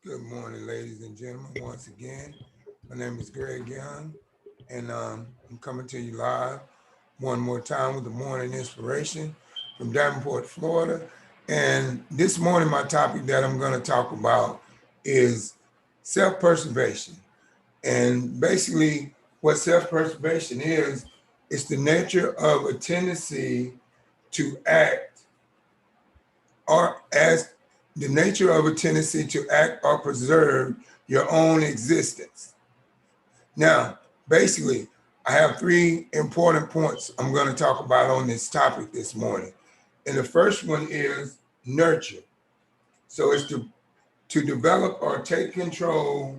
Good morning, ladies and gentlemen. Once again, my name is Greg Young, and I'm coming to you live one more time with the morning inspiration from Davenport, Florida. And this morning, my topic that I'm going to talk about is self preservation. And basically, what self preservation is the nature of a tendency to act or as the nature of a tendency to act or preserve your own existence. Now, basically, I have three important points I'm going to talk about on this topic this morning. And the first one is nurture. So it's to develop or take control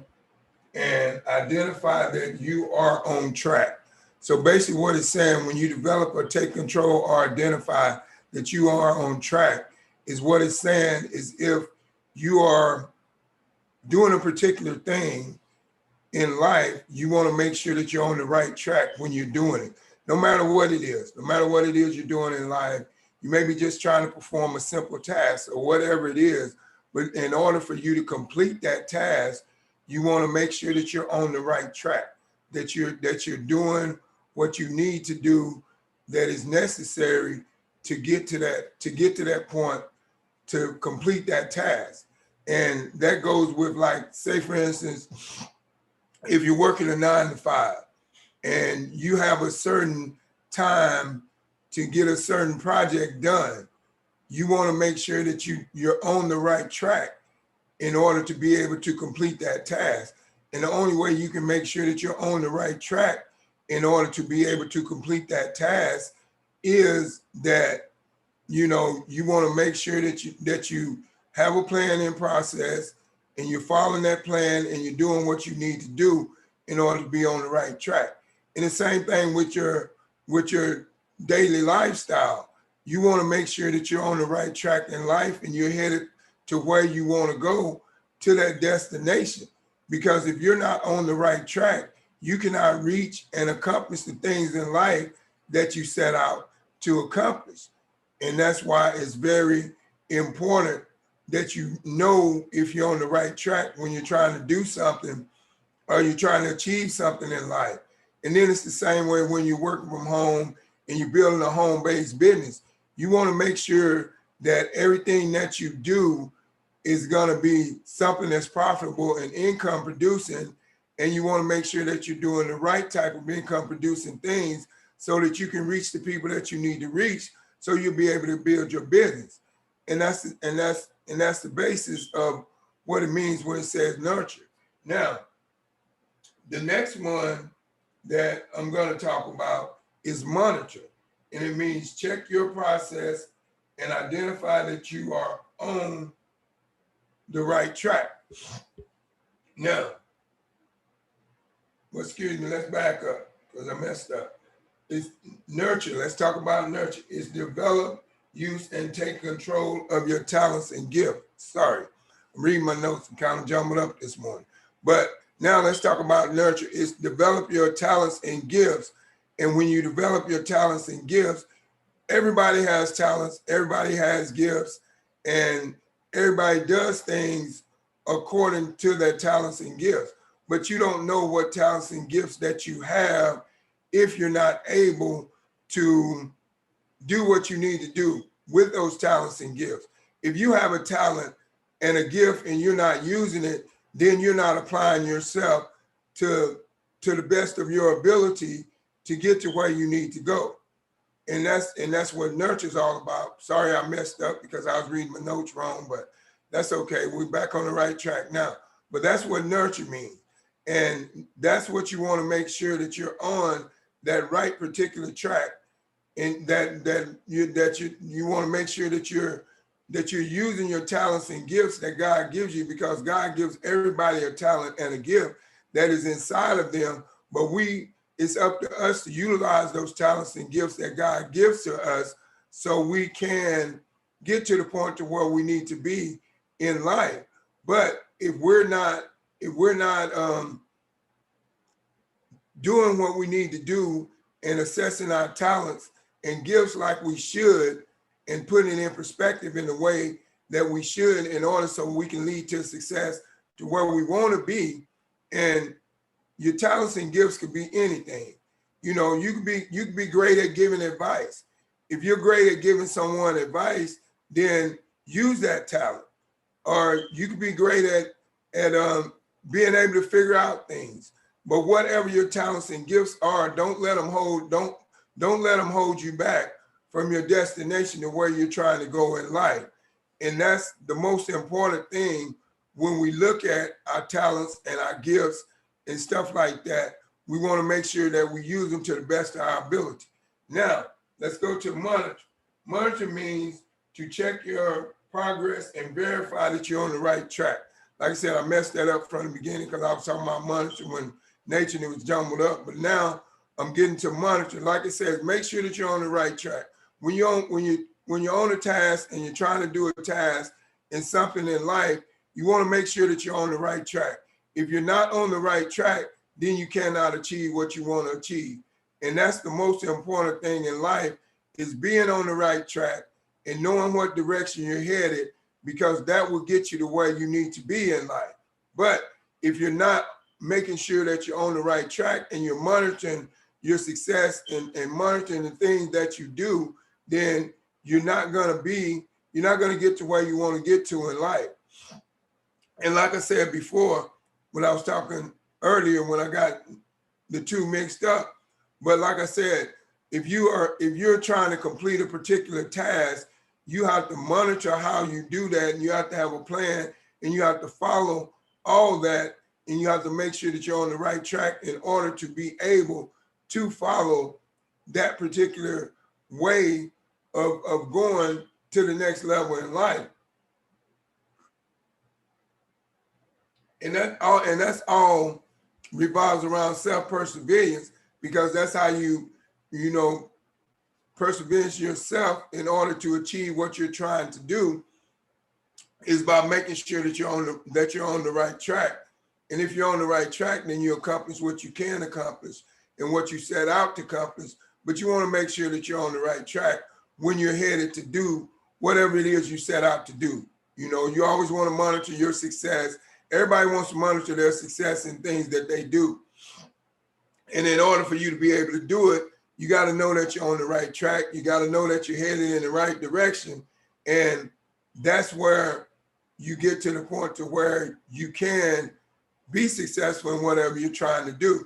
and identify that you are on track. So basically, what it's saying when you develop or take control or identify that you are on track is what it's saying is if you are doing a particular thing in life, you want to make sure that you're on the right track when you're doing it. No matter what it is, no matter what it is you're doing in life, you may be just trying to perform a simple task or whatever it is. But in order for you to complete that task, you want to make sure that you're on the right track, that you're doing what you need to do that is necessary to get to that point to complete that task. And that goes with, like, say for instance, if you're working a 9 to 5 and you have a certain time to get a certain project done, you want to make sure that you're on the right track in order to be able to complete that task. And the only way you can make sure that you're on the right track in order to be able to complete that task is that you want to make sure that you have a plan in process and you're following that plan and you're doing what you need to do in order to be on the right track. And the same thing with your daily lifestyle. You want to make sure that you're on the right track in life and you're headed to where you want to go, to that destination. Because if you're not on the right track, you cannot reach and accomplish the things in life that you set out to accomplish. And that's why it's very important that you know if you're on the right track when you're trying to do something or you're trying to achieve something in life. And then it's the same way when you're working from home and you're building a home-based business. You want to make sure that everything that you do is going to be something that's profitable and income producing. And you want to make sure that you're doing the right type of income producing things so that you can reach the people that you need to reach so you'll be able to build your business. And that's the basis of what it means when it says nurture. Now, the next one that I'm going to talk about is monitor. And it means check your process and identify that you are on the right track. Now, well, excuse me, let's back up because I messed up. It's nurture. Let's talk about nurture. It's develop, use, and take control of your talents and gifts. Sorry, I'm reading my notes and kind of jumbled up this morning. But now let's talk about nurture. It's develop your talents and gifts. And when you develop your talents and gifts, everybody has talents, everybody has gifts, and everybody does things according to their talents and gifts. But you don't know what talents and gifts that you have if you're not able to do what you need to do with those talents and gifts. If you have a talent and a gift and you're not using it, then you're not applying yourself to the best of your ability to get to where you need to go. And that's what nurture is all about. Sorry I messed up because I was reading my notes wrong, but that's okay. We're back on the right track now. But that's what nurture means. And that's what you want to make sure that you're on that right particular track, and that you want to make sure that you're using your talents and gifts that God gives you, because God gives everybody a talent and a gift that is inside of them. But it's up to us to utilize those talents and gifts that God gives to us so we can get to the point to where we need to be in life. But if we're not doing what we need to do and assessing our talents and gifts like we should and putting it in perspective in the way that we should in order so we can lead to success, to where we want to be. And your talents and gifts could be anything. You know, you could be great at giving advice. If you're great at giving someone advice, then use that talent. Or you could be great at being able to figure out things. But whatever your talents and gifts are, don't let them hold you back from your destination to where you're trying to go in life. And that's the most important thing when we look at our talents and our gifts and stuff like that. We want to make sure that we use them to the best of our ability. Now, let's go to monitor. Monitor means to check your progress and verify that you're on the right track. Like I said, I messed that up from the beginning because I was talking about monitor when nature it was jumbled up. But now I'm getting to monitor. Like I said, make sure that you're on the right track. When you're on a task and you're trying to do a task in something in life, you want to make sure that you're on the right track. If you're not on the right track, then you cannot achieve what you want to achieve. And that's the most important thing in life, is being on the right track and knowing what direction you're headed, because that will get you to where you need to be in life. But if you're not making sure that you're on the right track and you're monitoring your success and monitoring the things that you do, then you're not going to get to where you want to get to in life. And like I said before, when I was talking earlier, when I got the two mixed up, but like I said, if you're trying to complete a particular task, you have to monitor how you do that, and you have to have a plan, and you have to follow all that, and you have to make sure that you're on the right track in order to be able to follow that particular way of going to the next level in life. And that's all revolves around self-perseverance, because that's how you perseverance yourself in order to achieve what you're trying to do, is by making sure that you're on the right track. And if you're on the right track, then you accomplish what you can accomplish and what you set out to accomplish. But you want to make sure that you're on the right track when you're headed to do whatever it is you set out to do. You know, you always want to monitor your success. Everybody wants to monitor their success in things that they do. And in order for you to be able to do it, you got to know that you're on the right track. You got to know that you're headed in the right direction. And that's where you get to the point to where you can be successful in whatever you're trying to do.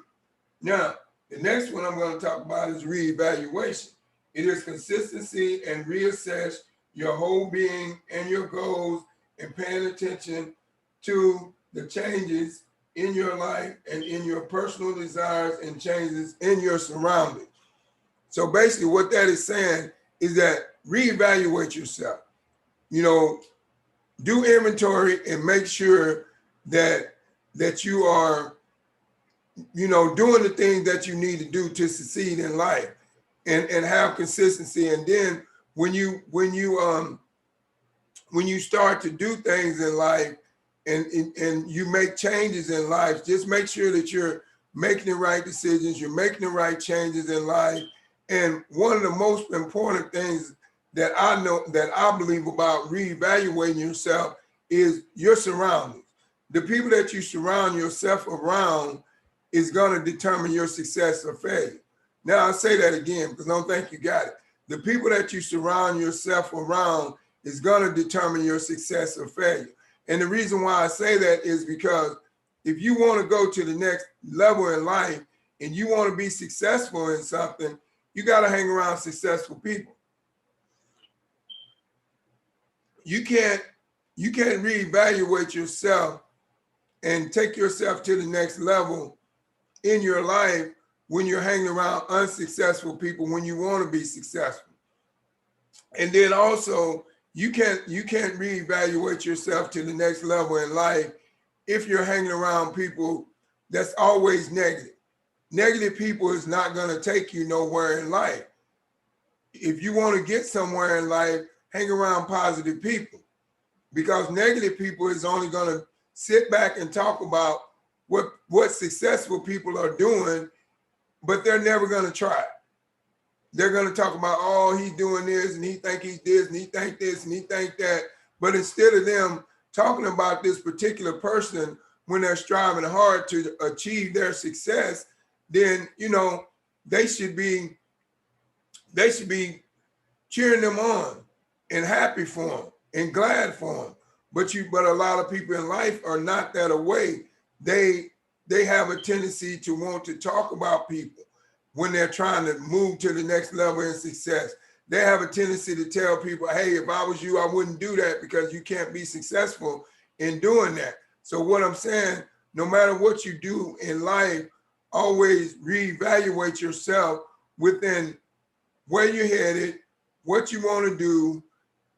Now, the next one I'm going to talk about is reevaluation. It is consistency and reassess your whole being and your goals, and paying attention to the changes in your life and in your personal desires and changes in your surroundings. So basically what that is saying is that reevaluate yourself. You know, do inventory and make sure that you are, doing the things that you need to do to succeed in life, and have consistency. And then when you start to do things in life and you make changes in life, just make sure that you're making the right decisions, you're making the right changes in life. And one of the most important things that I believe about reevaluating yourself is your surroundings. The people that you surround yourself around is going to determine your success or failure. Now, I'll say that again because I don't think you got it. The people that you surround yourself around is going to determine your success or failure. And the reason why I say that is because if you want to go to the next level in life and you want to be successful in something, you got to hang around successful people. You can't reevaluate yourself and take yourself to the next level in your life when you're hanging around unsuccessful people when you want to be successful. And then also, you can't reevaluate yourself to the next level in life if you're hanging around people that's always negative. Negative people is not going to take you nowhere in life. If you want to get somewhere in life, hang around positive people, because negative people is only going to sit back and talk about what successful people are doing, but they're never going to try. They're going to talk about, oh, he's doing this and he think he's this and he think this and he think that. But instead of them talking about this particular person when they're striving hard to achieve their success, then, you know, they should be cheering them on and happy for them and glad for them. But a lot of people in life are not that way. They have a tendency to want to talk about people when they're trying to move to the next level in success. They have a tendency to tell people, hey, if I was you, I wouldn't do that because you can't be successful in doing that. So what I'm saying, no matter what you do in life, always reevaluate yourself within where you're headed, what you want to do,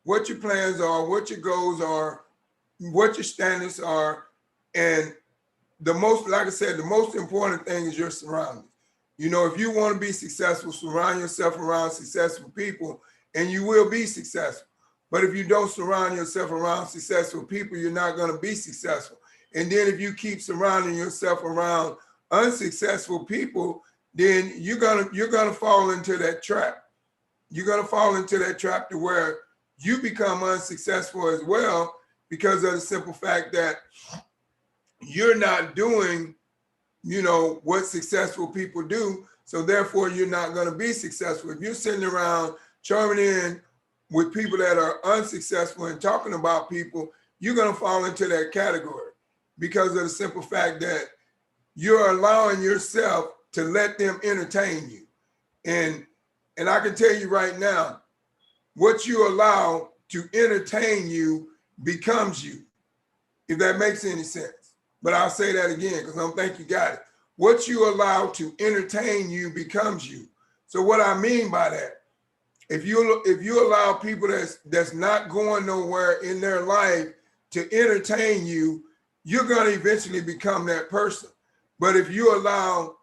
what your plans are, what your goals are, what your standards are. And the most, like I said, the most important thing is your surroundings. You know, if you want to be successful, surround yourself around successful people and you will be successful. But if you don't surround yourself around successful people, you're not going to be successful. And then if you keep surrounding yourself around unsuccessful people, then you're gonna fall into that trap. You're gonna fall into that trap to where you become unsuccessful as well because of the simple fact that you're not doing, you know, what successful people do. So therefore, you're not going to be successful. If you're sitting around charming in with people that are unsuccessful and talking about people, you're going to fall into that category because of the simple fact that you're allowing yourself to let them entertain you. And I can tell you right now, what you allow to entertain you becomes you, if that makes any sense. But I'll say that again because I don't think you got it. What you allow to entertain you becomes you. So what I mean by that, if you allow people that's not going nowhere in their life to entertain you, you're going to eventually become that person. But if you allow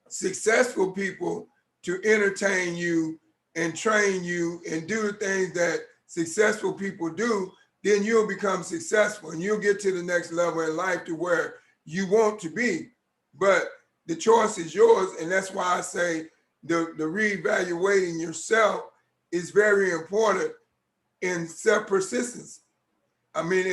successful people to entertain you and train you and do the things that successful people do, then you'll become successful and you'll get to the next level in life to where you want to be. But the choice is yours. And that's why I say the reevaluating yourself is very important in self-persistence. I mean,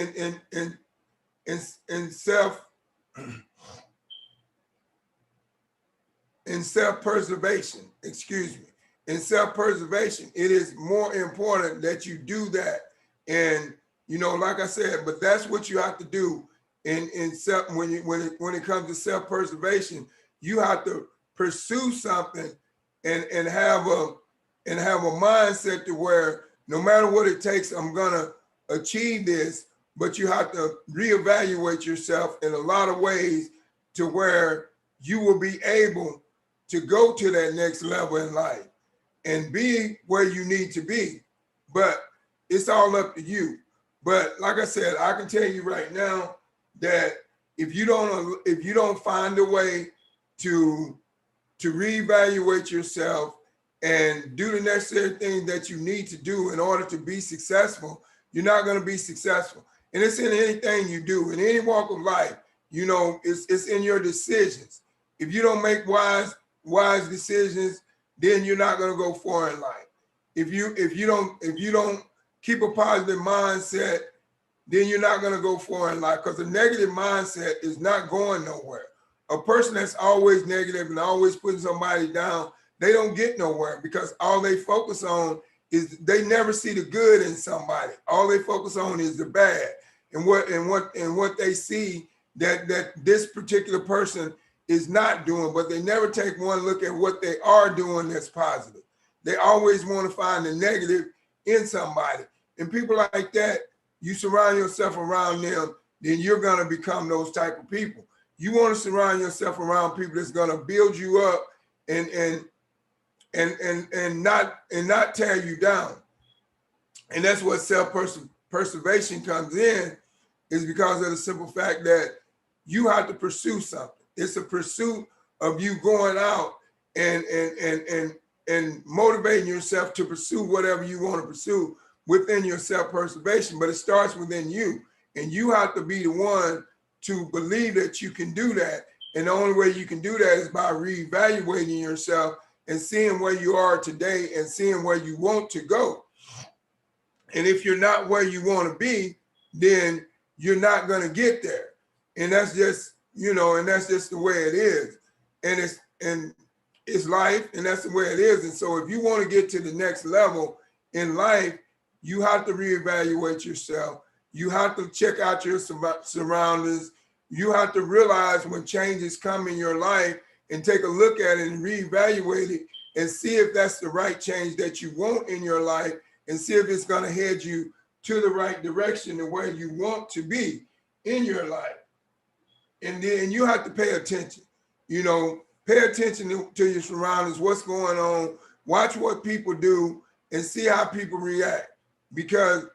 in self-preservation, excuse me. In self-preservation, it is more important that you do that. And, you know, like I said, but that's what you have to do in self, when it comes to self-preservation. You have to pursue something and have a mindset to where no matter what it takes, I'm gonna achieve this. But you have to reevaluate yourself in a lot of ways to where you will be able to go to that next level in life and be where you need to be. But it's all up to you. But like I said, I can tell you right now that if you don't find a way to reevaluate yourself and do the necessary things that you need to do in order to be successful, you're not going to be successful. And it's in anything you do, in any walk of life. You know, it's in your decisions. If you don't make wise decisions, then you're not going to go far in life. If you don't keep a positive mindset, then you're not going to go far in life, because a negative mindset is not going nowhere. A person that's always negative and always putting somebody down, they don't get nowhere, because all they focus on is they never see the good in somebody. All they focus on is the bad and what they see that this particular person is not doing, but they never take one look at what they are doing that's positive. They always want to find the negative in somebody. And people like that, you surround yourself around them, then you're going to become those type of people. You want to surround yourself around people that's going to build you up and not tear you down. And that's what self-preservation comes in, is because of the simple fact that you have to pursue something. It's a pursuit of you going out and motivating yourself to pursue whatever you want to pursue within your self-preservation. But it starts within you, and you have to be the one to believe that you can do that. And the only way you can do that is by reevaluating yourself and seeing where you are today and seeing where you want to go. And if you're not where you want to be, then you're not going to get there. And that's just, and that's just the way it is. And it's life, and that's the way it is. And so if you want to get to the next level in life, you have to reevaluate yourself. You have to check out your surroundings. You have to realize when changes come in your life and take a look at it and reevaluate it and see if that's the right change that you want in your life, and see if it's going to head you to the right direction and where you want to be in your life. And then you have to pay attention, pay attention to your surroundings, what's going on, watch what people do and see how people react. Because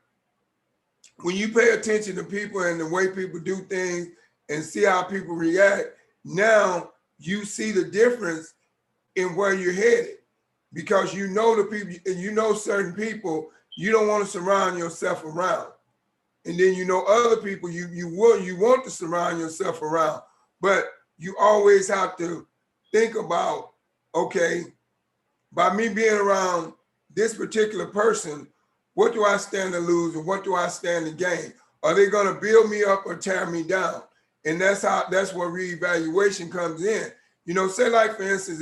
when you pay attention to people and the way people do things and see how people react, now you see the difference in where you're headed. Because you know the people, and certain people you don't want to surround yourself around. And then other people you want to surround yourself around. But you always have to think about, okay, by me being around this particular person, what do I stand to lose and what do I stand to gain? Are they going to build me up or tear me down? And that's where reevaluation comes in. Say like, for instance,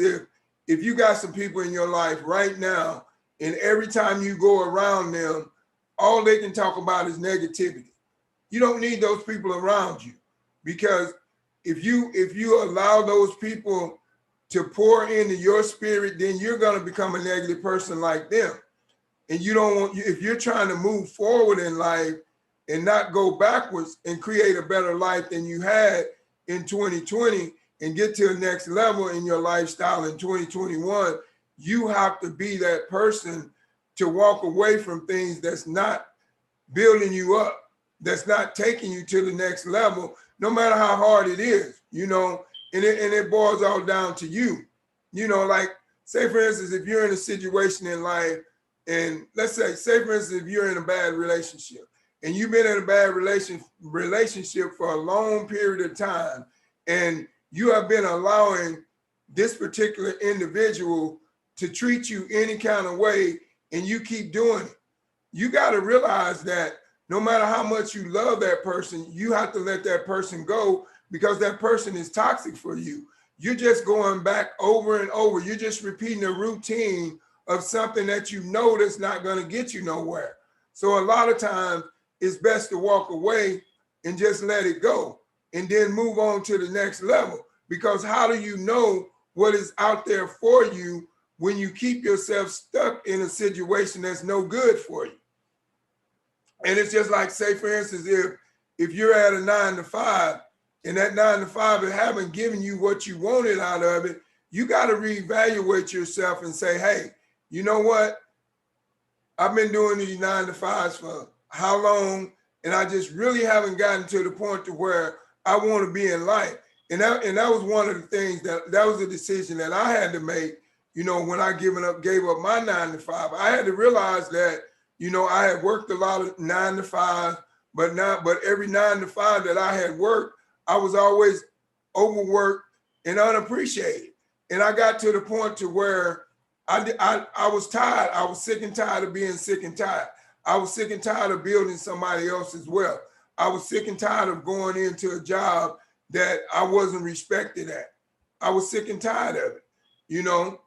if you got some people in your life right now, and every time you go around them, all they can talk about is negativity. You don't need those people around you, because if you allow those people to pour into your spirit, then you're going to become a negative person like them. And you don't want, if you're trying to move forward in life and not go backwards and create a better life than you had in 2020 and get to the next level in your lifestyle in 2021, you have to be that person to walk away from things that's not building you up, that's not taking you to the next level, no matter how hard it is, and it boils all down to you. Like, say for instance, if you're in a situation in life, and let's say for instance, if you're in a bad relationship and you've been in a bad relationship for a long period of time, and you have been allowing this particular individual to treat you any kind of way, and you keep doing it, you got to realize that no matter how much you love that person, you have to let that person go, because that person is toxic for you. You're just going back over and over. You're just repeating a routine of something that that's not going to get you nowhere. So a lot of times it's best to walk away and just let it go and then move on to the next level. Because how do you know what is out there for you when you keep yourself stuck in a situation that's no good for you? And it's just like, say for instance, if you're at a 9 to 5 and that 9 to 5 haven't given you what you wanted out of it, you got to reevaluate yourself and say, hey, you know what? I've been doing these 9 to 5s for how long? And I just really haven't gotten to the point to where I want to be in life. And that was one of the things that was a decision that I had to make, when I gave up my 9 to 5. I had to realize that, I had worked a lot of 9 to 5, but every 9 to 5 that I had worked, I was always overworked and unappreciated. And I got to the point to where I was tired. I was sick and tired of being sick and tired. I was sick and tired of building somebody else's wealth. I was sick and tired of going into a job that I wasn't respected at. I was sick and tired of it.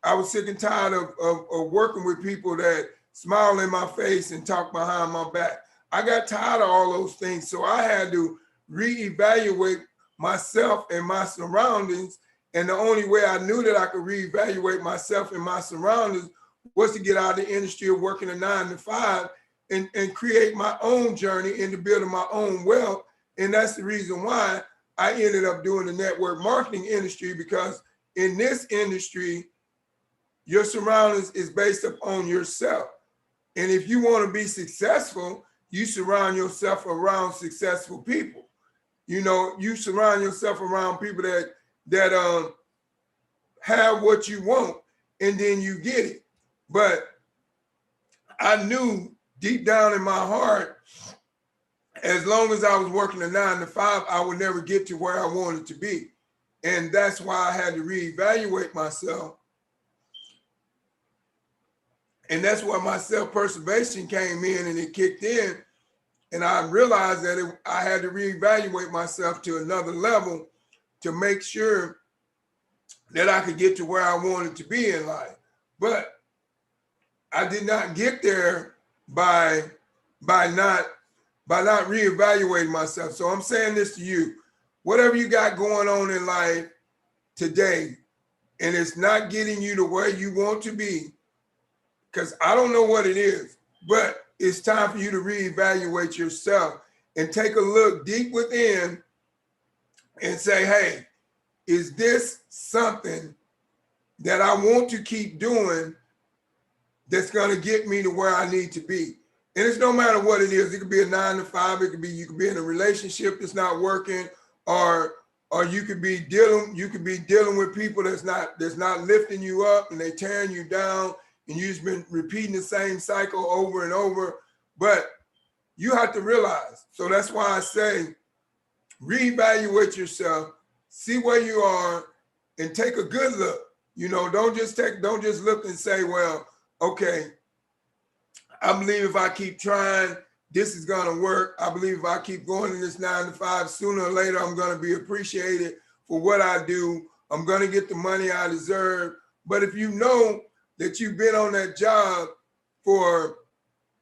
I was sick and tired of working with people that smile in my face and talk behind my back. I got tired of all those things. So I had to reevaluate myself and my surroundings. And the only way I knew that I could reevaluate myself and my surroundings was to get out of the industry of working a 9 to 5 and create my own journey into building my own wealth. And that's the reason why I ended up doing the network marketing industry, because in this industry, your surroundings is based upon yourself. And if you want to be successful, you surround yourself around successful people. You surround yourself around people that have what you want, and then you get it. But I knew deep down in my heart, as long as I was working a 9 to 5, I would never get to where I wanted to be. And that's why I had to reevaluate myself. And that's why my self-preservation came in and it kicked in, And I realized that I had to reevaluate myself to another level to make sure that I could get to where I wanted to be in life. But I did not get there by not reevaluating myself. So I'm saying this to you: whatever you got going on in life today, and it's not getting you to where you want to be, because I don't know what it is, but it's time for you to reevaluate yourself and take a look deep within and say, hey, is this something that I want to keep doing that's going to get me to where I need to be? And it's no matter what it is. It could be a 9 to 5. It could be, you could be in a relationship that's not working, or you could be dealing with people that's not lifting you up and they tearing you down, and you've just been repeating the same cycle over and over. But you have to realize. So that's why I say, reevaluate yourself, see where you are, and take a good look. Don't just look and say, well, okay, I believe if I keep trying, this is going to work. I believe if I keep going in this 9 to 5, sooner or later, I'm going to be appreciated for what I do. I'm going to get the money I deserve. But if you know that you've been on that job for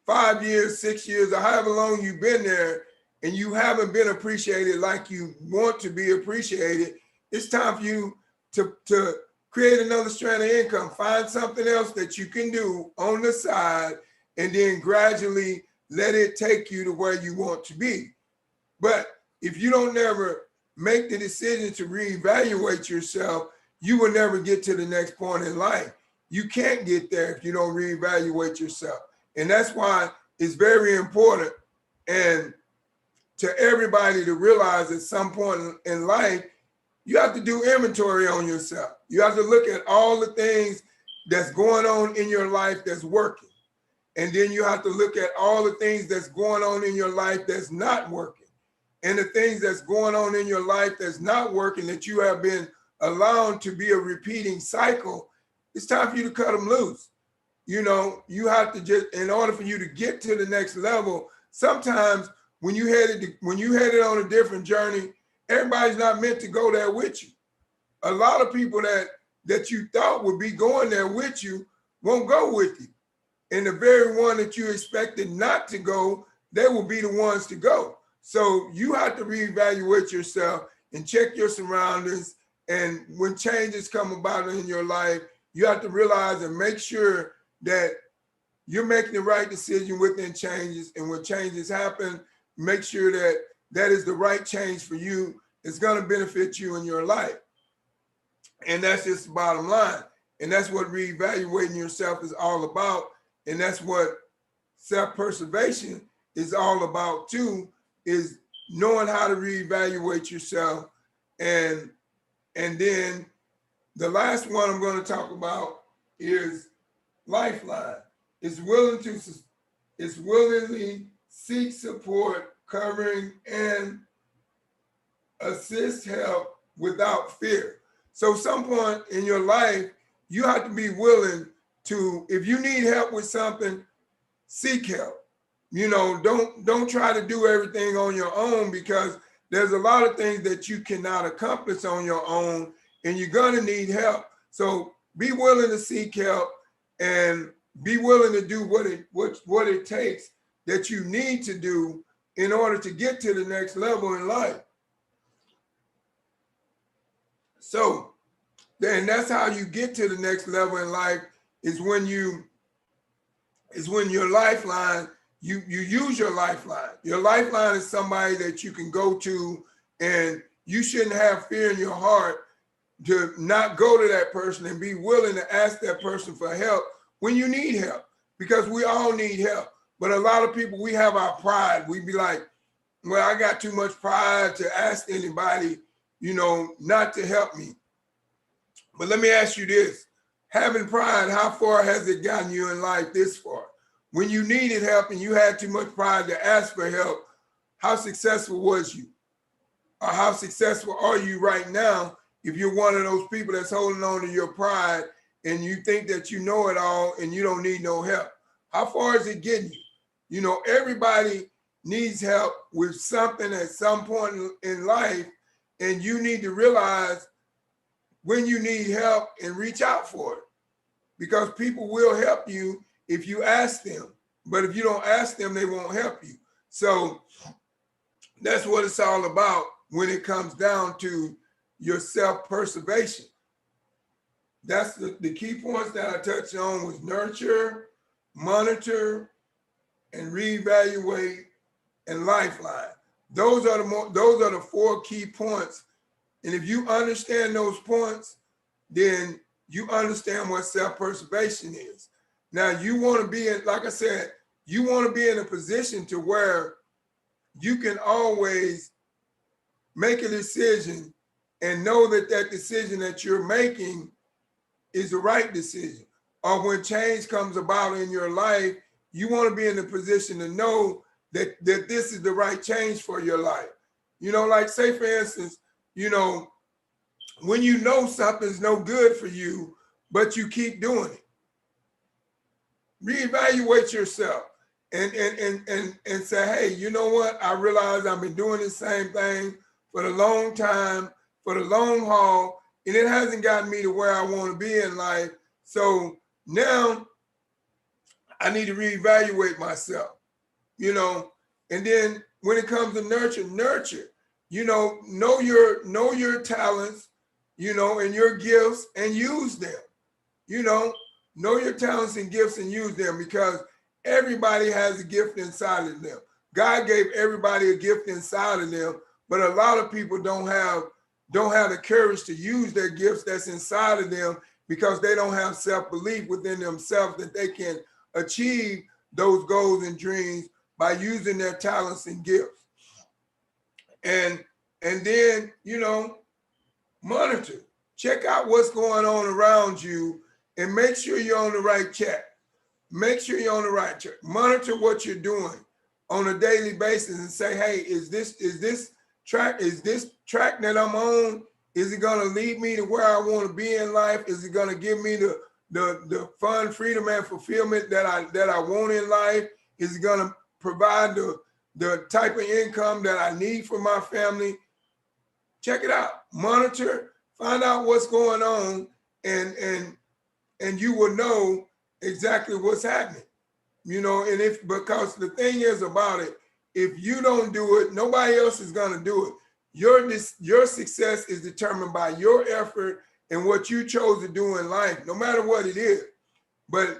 5 years, 6 years, or however long you've been there, and you haven't been appreciated like you want to be appreciated, it's time for you to create another strand of income. Find something else that you can do on the side, and then gradually let it take you to where you want to be. But if you don't never make the decision to reevaluate yourself, you will never get to the next point in life. You can't get there if you don't reevaluate yourself. And that's why it's very important, and to everybody, to realize at some point in life, you have to do inventory on yourself. You have to look at all the things that's going on in your life that's working. And then you have to look at all the things that's going on in your life that's not working. And the things that's going on in your life that's not working, that you have been allowed to be a repeating cycle, it's time for you to cut them loose. You have to just, in order for you to get to the next level, sometimes when you headed on a different journey, everybody's not meant to go there with you. A lot of people that you thought would be going there with you won't go with you. And the very one that you expected not to go, they will be the ones to go. So you have to reevaluate yourself and check your surroundings. And when changes come about in your life, you have to realize and make sure that you're making the right decision within changes. And when changes happen, make sure that that is the right change for you. It's going to benefit you in your life. And that's just the bottom line. And that's what reevaluating yourself is all about. And that's what self-preservation is all about too, is knowing how to reevaluate yourself. And then the last one I'm going to talk about is lifeline. It's willingly seek support, covering, and assist help without fear. So some point in your life, you have to be willing to, if you need help with something, seek help. Don't try to do everything on your own, because there's a lot of things that you cannot accomplish on your own, and you're gonna need help. So be willing to seek help and be willing to do what it takes that you need to do in order to get to the next level in life. So then that's how you get to the next level in life, is when your lifeline, you use your lifeline. Your lifeline is somebody that you can go to, and you shouldn't have fear in your heart to not go to that person, and be willing to ask that person for help when you need help, because we all need help. But a lot of people, we have our pride. We be like, well, I got too much pride to ask anybody, not to help me. But let me ask you this: having pride, how far has it gotten you in life this far? When you needed help and you had too much pride to ask for help, how successful was you? Or how successful are you right now if you're one of those people that's holding on to your pride and you think that you know it all and you don't need no help? How far is it getting you? Everybody needs help with something at some point in life, and you need to realize when you need help and reach out for it, because people will help you if you ask them. But if you don't ask them, they won't help you. So that's what it's all about when it comes down to your self-preservation. That's the key points that I touched on was nurture, monitor, and reevaluate and lifeline. Those are the four key points. And if you understand those points, then you understand what self-preservation is. Now you want to be in, like I said, you want to be in a position to where you can always make a decision and know that that decision that you're making is the right decision. Or when change comes about in your life, you want to be in a position to know that this is the right change for your life. You know, like say for instance, you know, when you know something's no good for you, but you keep doing it, reevaluate yourself and say, hey, you know what? I realize I've been doing the same thing for a long time, for the long haul, and it hasn't gotten me to where I want to be in life. So now I need to reevaluate myself, you know. And then when it comes to nurture, you know your talents, you know, and your gifts and use them. You know your talents and gifts and use them, because everybody has a gift inside of them. God gave everybody a gift inside of them, but a lot of people don't have the courage to use their gifts that's inside of them because they don't have self-belief within themselves that they can achieve those goals and dreams by using their talents and gifts. And then, you know, monitor, check out what's going on around you and make sure you're on the right track. Make sure you're on the right track. Monitor what you're doing on a daily basis and say, hey, is this track that I'm on, is it going to lead me to where I want to be in life? Is it going to give me the fun, freedom, and fulfillment that I want in life? Is it going to provide the type of income that I need for my family? Check it out. Monitor, find out what's going on, and you will know exactly what's happening. You know, and because the thing is about it, if you don't do it, nobody else is going to do it. Your success is determined by your effort and what you chose to do in life, no matter what it is. But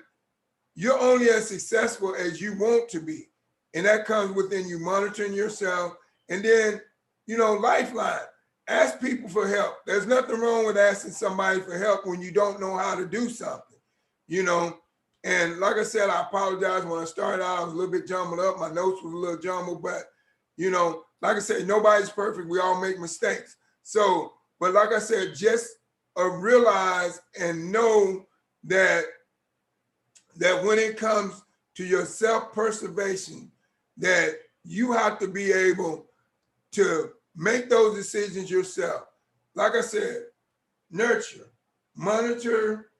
you're only as successful as you want to be. And that comes within you monitoring yourself. And then, you know, lifeline. Ask people for help. There's nothing wrong with asking somebody for help when you don't know how to do something, you know. And like I said, I apologize. When I started out, I was a little bit jumbled up. My notes was a little jumbled, but, you know, like I said, nobody's perfect. We all make mistakes. So, but like I said, just realize and know that when it comes to your self-preservation, that you have to be able to make those decisions yourself. Like I said, nurture, monitor,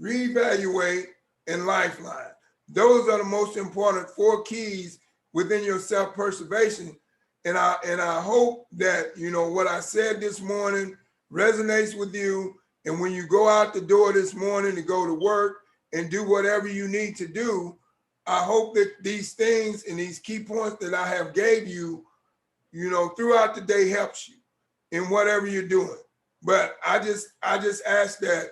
reevaluate, and lifeline. Those are the most important four keys within your self-preservation. And I hope that, you know, what I said this morning resonates with you. And when you go out the door this morning to go to work and do whatever you need to do, I hope that these things and these key points that I have gave you, you know, throughout the day helps you in whatever you're doing. But I just ask that,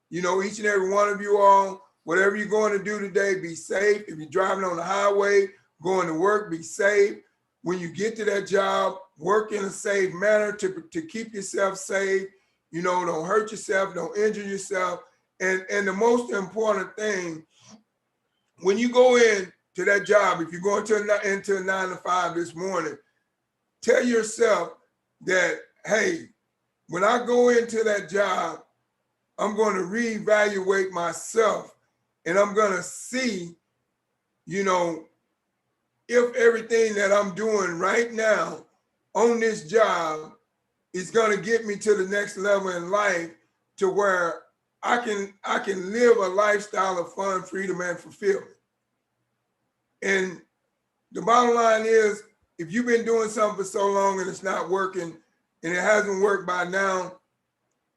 you know, each and every one of you all, whatever you're going to do today, be safe. If you're driving on the highway, going to work, be safe. When you get to that job, work in a safe manner to keep yourself safe. You know, don't hurt yourself, don't injure yourself. And the most important thing, when you go in to that job, if you're going into a 9 to 5 this morning, tell yourself that, hey, when I go into that job, I'm going to reevaluate myself and I'm going to see, you know, if everything that I'm doing right now on this job is going to get me to the next level in life to where I can live a lifestyle of fun, freedom, and fulfillment. And The bottom line is, if you've been doing something for so long and it's not working and it hasn't worked by now,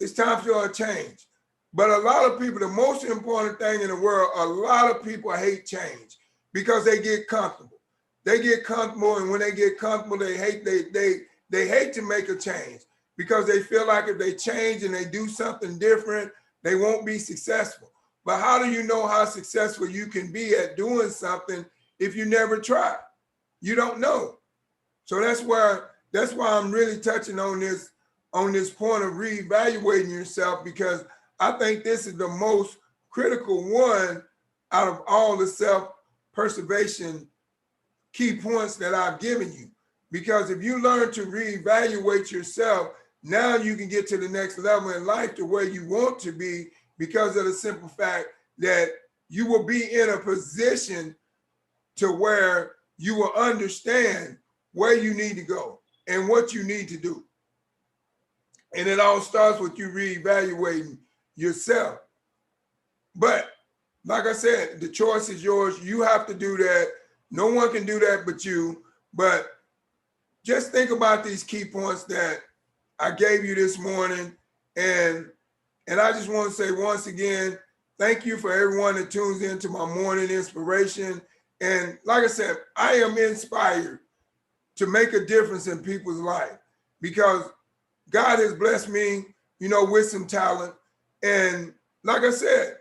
it's time for a change. But a lot of people, the most important thing in the world, a lot of people hate change because they get comfortable. They get comfortable, and when they get comfortable, they hate to make a change because they feel like if they change and they do something different, they won't be successful. But how do you know how successful you can be at doing something if you never try? You don't know. So that's why I'm really touching on this point of reevaluating yourself, because I think this is the most critical one out of all the self-preservation key points that I've given you. Because if you learn to reevaluate yourself, now you can get to the next level in life to where you want to be, because of the simple fact that you will be in a position to where you will understand where you need to go and what you need to do. And it all starts with you reevaluating yourself. But like I said, the choice is yours. You have to do that. No one can do that but you. But just think about these key points that I gave you this morning. And I just want to say once again, thank you for everyone that tunes into my morning inspiration. And like I said, I am inspired to make a difference in people's life because God has blessed me, with some talent. And like I said,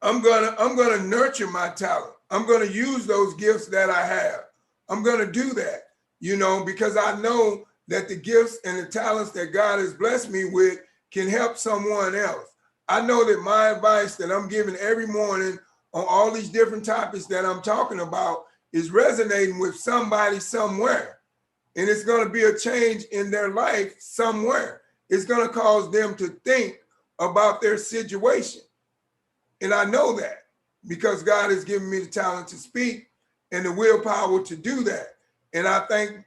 I'm gonna nurture my talent. I'm gonna use those gifts that I have. I'm gonna do that, because I know that the gifts and the talents that God has blessed me with can help someone else. I know that my advice that I'm giving every morning on all these different topics that I'm talking about is resonating with somebody somewhere. And it's going to be a change in their life somewhere. It's going to cause them to think about their situation. And I know that because God has given me the talent to speak and the willpower to do that. And I thank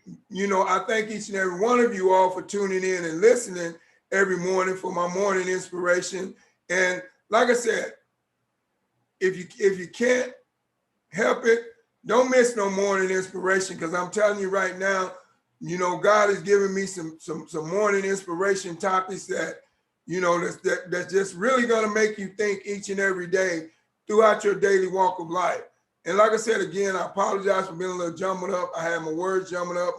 each and every one of you all for tuning in and listening every morning for my morning inspiration. And like I said, if you can't help it, don't miss no morning inspiration, because I'm telling you right now, God has given me some morning inspiration topics that, that's just really going to make you think each and every day throughout your daily walk of life. And like I said, again, I apologize for being a little jumbled up. I had my words jumbled up,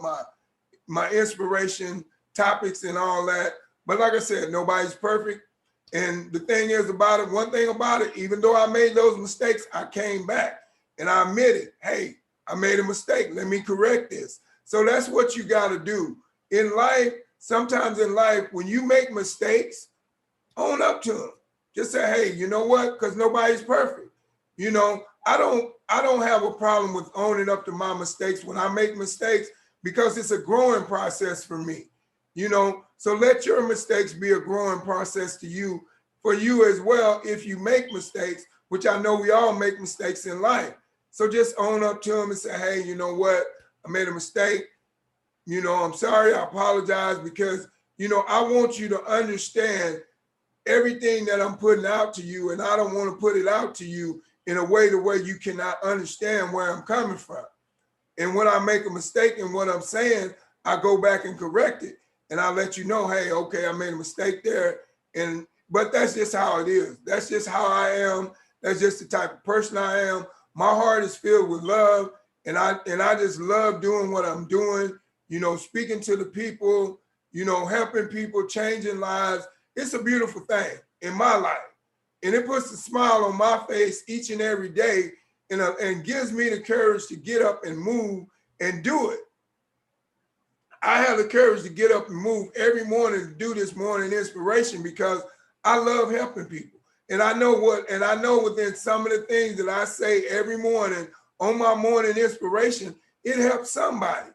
my inspiration topics and all that. But like I said, nobody's perfect. And the thing is about it, one thing about it, even though I made those mistakes, I came back and I admitted, hey, I made a mistake. Let me correct this. So that's what you got to do in life. Sometimes in life, when you make mistakes, own up to them. Just say, hey, you know what? Because nobody's perfect. I don't have a problem with owning up to my mistakes when I make mistakes, because it's a growing process for me. So let your mistakes be a growing process for you as well. If you make mistakes, which I know we all make mistakes in life. So just own up to them and say, hey, you know what? I made a mistake. I'm sorry. I apologize, because, I want you to understand everything that I'm putting out to you. And I don't want to put it out to you in a way to where you cannot understand where I'm coming from. And when I make a mistake in what I'm saying, I go back and correct it. And I let you know, hey, okay, I made a mistake there. But that's just how it is. That's just how I am. That's just the type of person I am. My heart is filled with love. And I just love doing what I'm doing, speaking to the people, helping people, changing lives. It's a beautiful thing in my life. And it puts a smile on my face each and every day, and gives me the courage to get up and move and do it. I have the courage to get up and move every morning to do this morning inspiration, because I love helping people. And I know within some of the things that I say every morning on my morning inspiration, it helps somebody.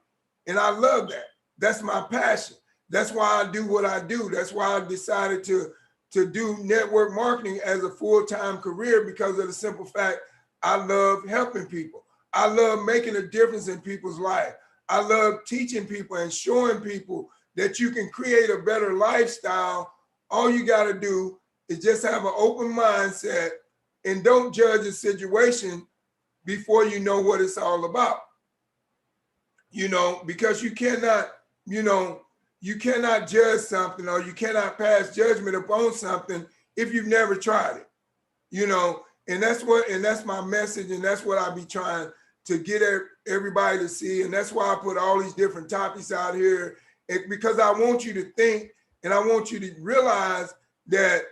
And I love that. That's my passion. That's why I do what I do. That's why I decided to do network marketing as a full-time career, because of the simple fact I love helping people. I love making a difference in people's life. I love teaching people and showing people that you can create a better lifestyle. All you got to do is just have an open mindset and don't judge a situation before you know what it's all about. Because you cannot, you cannot judge something, or you cannot pass judgment upon something if you've never tried it. And that's my message, and that's what I be trying to get everybody to see. And that's why I put all these different topics out here, because I want you to think, and I want you to realize that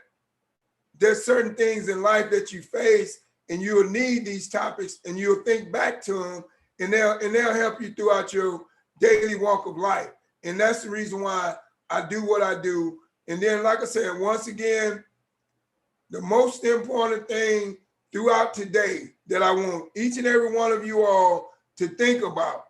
there's certain things in life that you face, and you'll need these topics, and you'll think back to them, and they'll help you throughout your daily walk of life. And that's the reason why I do what I do. And then, like I said, once again, the most important thing throughout today that I want each and every one of you all to think about,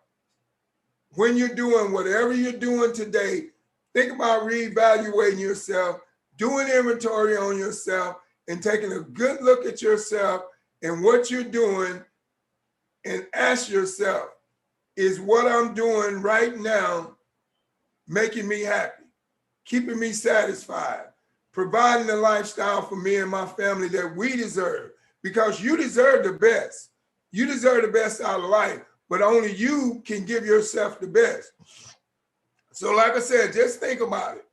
when you're doing whatever you're doing today, think about reevaluating yourself, doing inventory on yourself, and taking a good look at yourself and what you're doing, and ask yourself, is what I'm doing right now making me happy, keeping me satisfied, providing the lifestyle for me and my family that we deserve? Because you deserve the best. You deserve the best out of life, but only you can give yourself the best. So like I said, just think about it.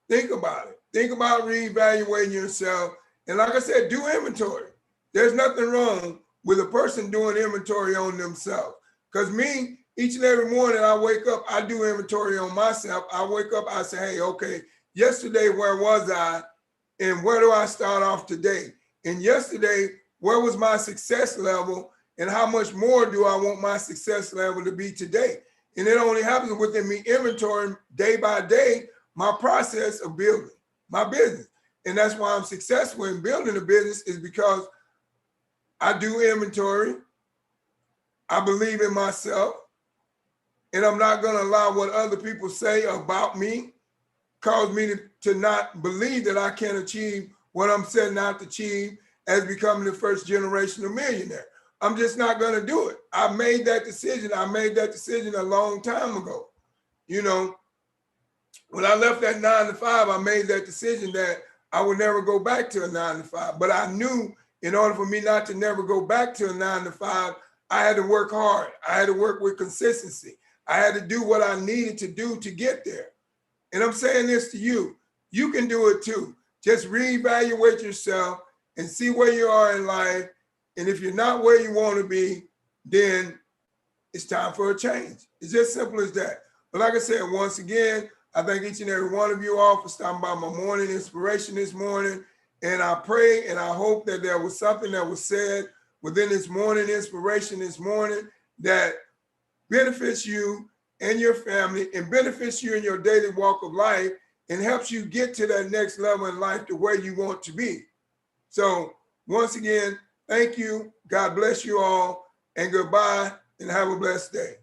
Think about it. Think about reevaluating yourself. And like I said, do inventory. There's nothing wrong with a person doing inventory on themselves. Because me, each and every morning I wake up, I do inventory on myself. I wake up, I say, hey, okay, yesterday, where was I? And where do I start off today? And yesterday, where was my success level? And how much more do I want my success level to be today? And it only happens within me inventorying day by day my process of building my business. And that's why I'm successful in building a business, is because I do inventory, I believe in myself, and I'm not going to allow what other people say about me cause me to not believe that I can achieve what I'm setting out to achieve as becoming the first generational millionaire. I'm just not going to do it. I made that decision. I made that decision a long time ago. When I left that 9 to 5, I made that decision that I would never go back to a 9 to 5. But I knew in order for me not to never go back to a 9 to 5, I had to work hard. I had to work with consistency. I had to do what I needed to do to get there. And I'm saying this to you. You can do it too. Just reevaluate yourself and see where you are in life. And if you're not where you want to be, then it's time for a change. It's just simple as that. But like I said, once again, I thank each and every one of you all for stopping by my morning inspiration this morning. And I pray and I hope that there was something that was said within this morning inspiration this morning that benefits you and your family, and benefits you in your daily walk of life, and helps you get to that next level in life to where you want to be. So once again, thank you. God bless you all, and goodbye, and have a blessed day.